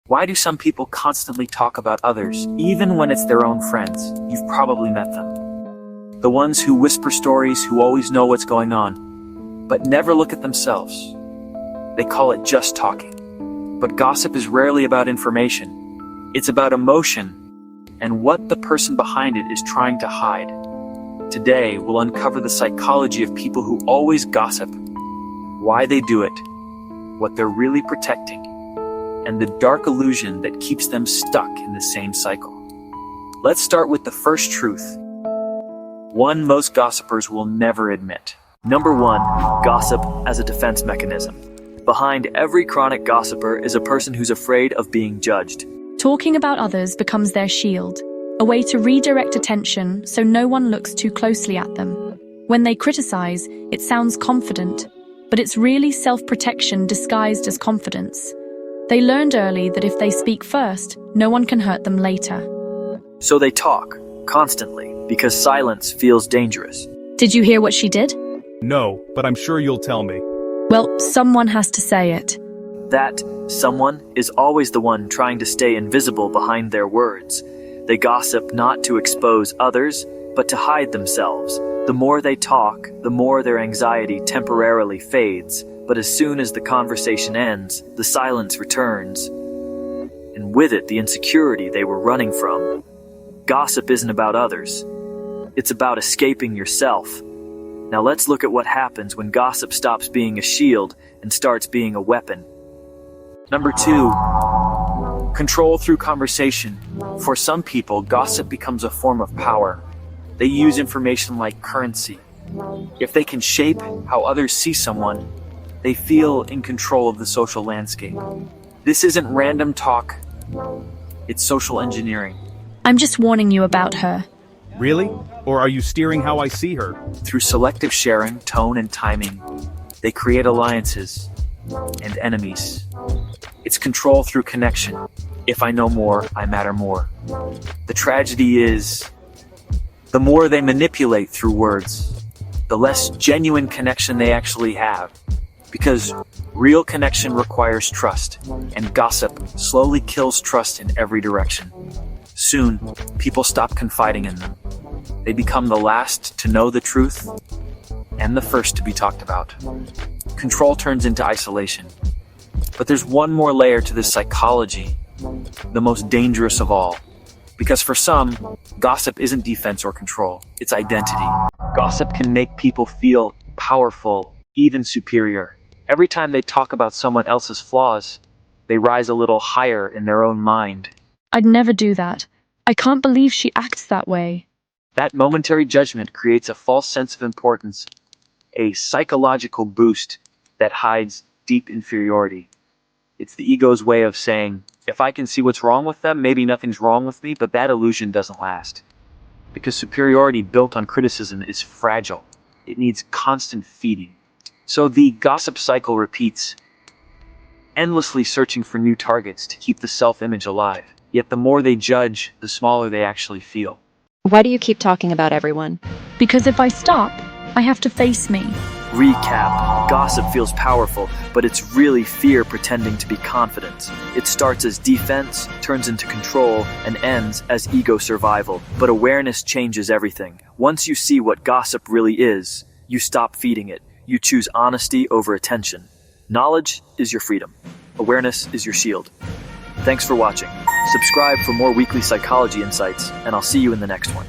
Why do some people constantly talk about others, even when it's their own friends? You've probably met them. The ones who whisper stories, who always know what's going on, but never look at themselves. They call it just talking. But gossip is rarely about information. It's about emotion and what the person behind it is trying to hide. Today, we'll uncover the psychology of people who always gossip, why they do it, what they're really protecting, and the dark illusion that keeps them stuck in the same cycle. Let's start with the first truth. One most gossipers will never admit. Number 1, gossip as a defense mechanism. Behind every chronic gossiper is a person who's afraid of being judged. Talking about others becomes their shield, a way to redirect attention so no one looks too closely at them. When they criticize, it sounds confident, but it's really self-protection disguised as confidence. They learned early that if they speak first, no one can hurt them later. So they talk, constantly, because silence feels dangerous. Did you hear what she did? No, but I'm sure you'll tell me. Well, someone has to say it. That someone is always the one trying to stay invisible behind their words. They gossip not to expose others, but to hide themselves. The more they talk, the more their anxiety temporarily fades. But as soon as the conversation ends, the silence returns. And with it, the insecurity they were running from. Gossip isn't about others. It's about escaping yourself. Now let's look at what happens when gossip stops being a shield and starts being a weapon. Number 2, control through conversation. For some people, gossip becomes a form of power. They use information like currency. If they can shape how others see someone, they feel in control of the social landscape. This isn't random talk, it's social engineering. I'm just warning you about her. Really? Or are you steering how I see her? Through selective sharing, tone, and timing, they create alliances and enemies. It's control through connection. If I know more, I matter more. The tragedy is, the more they manipulate through words, the less genuine connection they actually have. Because real connection requires trust, and gossip slowly kills trust in every direction. Soon, people stop confiding in them. They become the last to know the truth and the first to be talked about. Control turns into isolation. But there's one more layer to this psychology, the most dangerous of all. Because for some, gossip isn't defense or control, it's identity. Gossip can make people feel powerful, even superior. Every time they talk about someone else's flaws, they rise a little higher in their own mind. I'd never do that. I can't believe she acts that way. That momentary judgment creates a false sense of importance, a psychological boost that hides deep inferiority. It's the ego's way of saying, if I can see what's wrong with them, maybe nothing's wrong with me, but that illusion doesn't last. Because superiority built on criticism is fragile. It needs constant feeding. So the gossip cycle repeats, endlessly searching for new targets to keep the self-image alive. Yet the more they judge, the smaller they actually feel. Why do you keep talking about everyone? Because if I stop, I have to face me. Recap. Gossip feels powerful, but it's really fear pretending to be confidence. It starts as defense, turns into control, and ends as ego survival. But awareness changes everything. Once you see what gossip really is, you stop feeding it. You choose honesty over attention. Knowledge is your freedom. Awareness is your shield. Thanks for watching. Subscribe for more weekly psychology insights, and I'll see you in the next one.